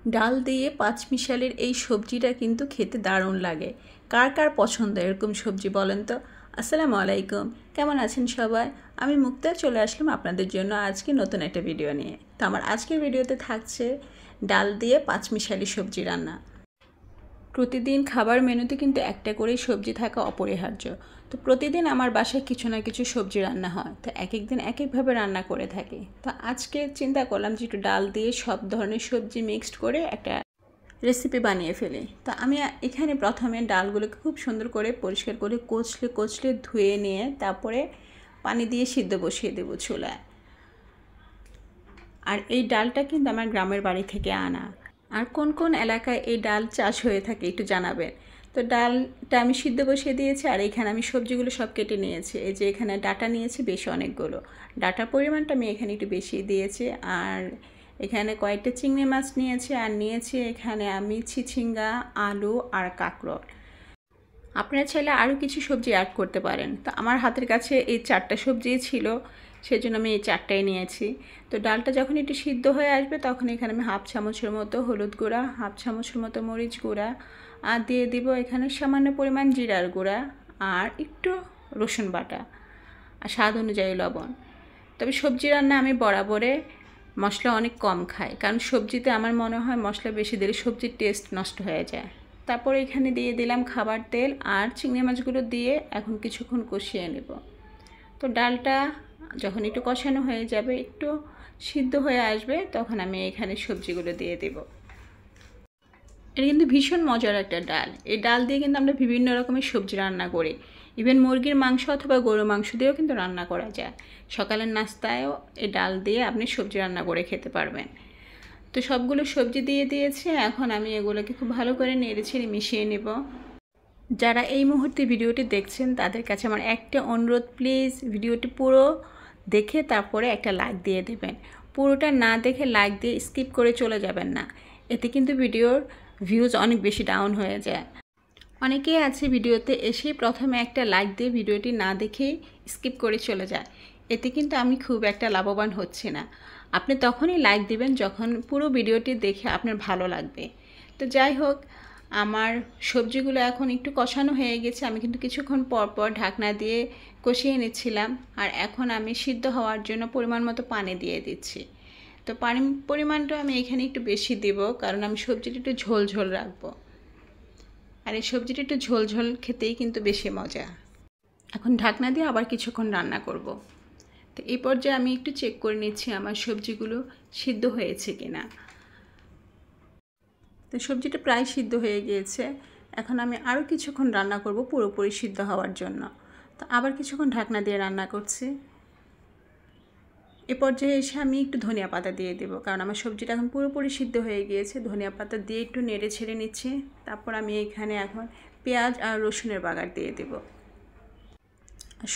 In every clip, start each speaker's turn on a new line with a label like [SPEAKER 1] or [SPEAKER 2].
[SPEAKER 1] ডাল দিয়ে পাঁচমিশালির এই সবজিটা কিন্তু খেতে দারুণ লাগে। কার কার পছন্দ এরকম সবজি বলেন তো? আসসালামু আলাইকুম, কেমন আছেন সবাই? আমি মুক্তা চলে আসলাম আপনাদের জন্য আজকে নতুন একটা ভিডিও নিয়ে। তো আমার আজকের ভিডিওতে থাকছে ডাল দিয়ে পাঁচমিশালি সবজি রান্না। প্রতিদিন খাবার মেনুতে কিন্তু একটা করেই সবজি থাকা অপরিহার্য। তো প্রতিদিন আমার বাসায় কিছু না কিছু সবজি রান্না হয়, তো এক একদিন এক একভাবে রান্না করে থাকি। তো আজকে চিন্তা করলাম যে একটু ডাল দিয়ে সব ধরনের সবজি মিক্সড করে একটা রেসিপি বানিয়ে ফেলি। তো আমি এখানে প্রথমে ডালগুলোকে খুব সুন্দর করে পরিষ্কার করে কচলে কচলে ধুয়ে নিয়ে তারপরে পানি দিয়ে সিদ্ধ বসিয়ে দেবো চুলায়। আর এই ডালটা কিন্তু আমার গ্রামের বাড়ি থেকে আনা। আর কোন কোন এলাকায় এই ডাল চাষ হয়ে থাকে একটু জানাবেন। তো ডালটা আমি সিদ্ধ বসিয়ে দিয়েছি, আর এখানে আমি সবজিগুলো সব কেটে নিয়েছি। এই যে এখানে ডাটা নিয়েছি বেশ অনেকগুলো, ডাটার পরিমাণটা আমি এখানে একটু বেশি দিয়েছি। আর এখানে কয়েকটা চিংড়ি মাছ নিয়েছি, আর নিয়েছি এখানে আমি চিচিঙ্গা, আলু আর কাঁকরোল। আপনারা চাইলে আরও কিছু সবজি অ্যাড করতে পারেন। তো আমার হাতের কাছে এই 4টা সবজিই ছিল, সেজন্য আমি এই 4টাই নিয়েছি। তো ডালটা যখন একটু সিদ্ধ হয়ে আসবে তখন এখানে আমি হাফ চামচের মতো হলুদ গুঁড়া, হাফ চামচের মতো মরিচ গুঁড়া, আর দিয়ে দিব এখানে সামান্য পরিমাণ জিরার গুঁড়া, আর একটু রসুন বাটা, আর স্বাদ অনুযায়ী লবণ। তবে সবজি রান্না আমি বরাবরে মশলা অনেক কম খাই, কারণ সবজিতে আমার মনে হয় মশলা বেশি দিলে সবজির টেস্ট নষ্ট হয়ে যায়। তারপরে এখানে দিয়ে দিলাম খাবার তেল, আর চিংড়ি মাছগুলো দিয়ে এখন কিছুক্ষণ কষিয়ে নেব। তো ডালটা যখন একটু কষানো হয়ে যাবে, একটু সিদ্ধ হয়ে আসবে, তখন আমি এখানে সবজিগুলো দিয়ে দেব। এটা কিন্তু ভীষণ মজার একটা ডাল। এই ডাল দিয়ে কিন্তু আমরা বিভিন্ন রকমের সবজি রান্না করি। ইভেন মুরগির মাংস অথবা গরুর মাংস দিয়েও কিন্তু রান্না করা যায়। সকালের নাস্তায়ও এই ডাল দিয়ে আপনি সবজি রান্না করে খেতে পারবেন। তো সবগুলো সবজি দিয়ে দিয়েছি, এখন আমি এগুলোকে খুব ভালো করে নেড়েচেড়ে মিশিয়ে নেব। যারা এই মুহূর্তে ভিডিওটি দেখছেন তাদের কাছে আমার একটা অনুরোধ, প্লিজ ভিডিওটি পুরো দেখে তারপরে একটা লাইক দিয়ে দেবেন। পুরোটা না দেখে লাইক দিয়ে স্কিপ করে চলে যাবেন না, এতে কিন্তু ভিডিওর ভিউজ অনেক বেশি ডাউন হয়ে যায়। অনেকেই আছে ভিডিওতে এসে প্রথমে একটা লাইক দিয়ে ভিডিওটি না দেখেই স্কিপ করে চলে যায়, এতে কিন্তু আমি খুব একটা লাভবান হচ্ছি না। আপনি তখনই লাইক দিবেন যখন পুরো ভিডিওটি দেখে আপনার ভালো লাগবে। তো যাই হোক, আমার সবজিগুলো এখন একটু কষানো হয়ে গেছে। আমি কিন্তু কিছুক্ষণ পর পর ঢাকনা দিয়ে কষিয়ে নিচ্ছিলাম, আর এখন আমি সিদ্ধ হওয়ার জন্য পরিমাণ মতো পানি দিয়ে দিচ্ছি। তো পানির পরিমাণটা আমি এখানে একটু বেশি দেব, কারণ আমি সবজিটা একটু ঝোল ঝোল রাখবো। আর এই সবজিটা একটু ঝোল ঝোল খেতেই কিন্তু বেশি মজা। এখন ঢাকনা দিয়ে আবার কিছুক্ষণ রান্না করব। তো এই পর্যায়ে আমি একটু চেক করে নিচ্ছি আমার সবজিগুলো সিদ্ধ হয়েছে কিনা। তো সবজিটা প্রায় সিদ্ধ হয়ে গিয়েছে। এখন আমি আরও কিছুক্ষণ রান্না করব পুরোপুরি সিদ্ধ হওয়ার জন্য। তো আবার কিছুক্ষণ ঢাকনা দিয়ে রান্না করছি। এ পর্যায়ে এসে আমি একটু ধনিয়া পাতা দিয়ে দেবো, কারণ আমার সবজিটা এখন পুরোপুরি সিদ্ধ হয়ে গিয়েছে। ধনিয়া পাতা দিয়ে একটু নেড়ে ছেড়ে নিচ্ছি। তারপর আমি এখানে এখন পেঁয়াজ আর রসুনের বাগার দিয়ে দেবো।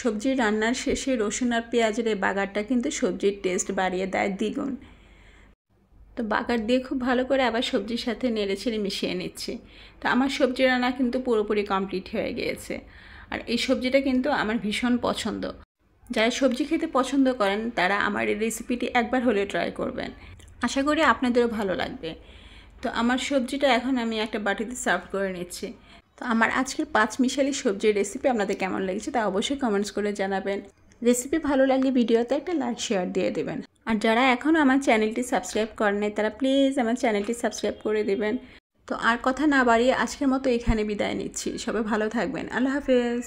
[SPEAKER 1] সবজির রান্নার শেষে রসুন আর পেঁয়াজের এই বাগারটা কিন্তু সবজির টেস্ট বাড়িয়ে দেয় দ্বিগুণ। তো বাগার দিয়ে খুব ভালো করে আবার সবজির সাথে নেড়ে ছেড়ে মিশিয়ে নিচ্ছি। তো আমার সবজি রান্না কিন্তু পুরোপুরি কমপ্লিট হয়ে গিয়েছে। আর এই সবজিটা কিন্তু আমার ভীষণ পছন্দ। যারা সবজি খেতে পছন্দ করেন তারা আমার এই রেসিপিটি একবার হলেও ট্রাই করবেন, আশা করি আপনাদেরও ভালো লাগবে। তো আমার সবজিটা এখন আমি একটা বাটিতে সার্ভ করে নিচ্ছি। তো আমার আজকের পাঁচমিশালি সবজির রেসিপি আপনাদের কেমন লেগেছে তা অবশ্যই কমেন্টস করে জানাবেন। রেসিপি ভালো লাগলে ভিডিওতে একটা লাইক শেয়ার দিয়ে দেবেন। আর যারা এখনও আমার চ্যানেলটি সাবস্ক্রাইব করেন নাই তারা প্লিজ আমার চ্যানেলটি সাবস্ক্রাইব করে দেবেন। তো আর কথা না বাড়িয়ে আজকের মতো এখানে বিদায় নিচ্ছি। সবাই ভালো থাকবেন। আল্লাহ হাফেজ।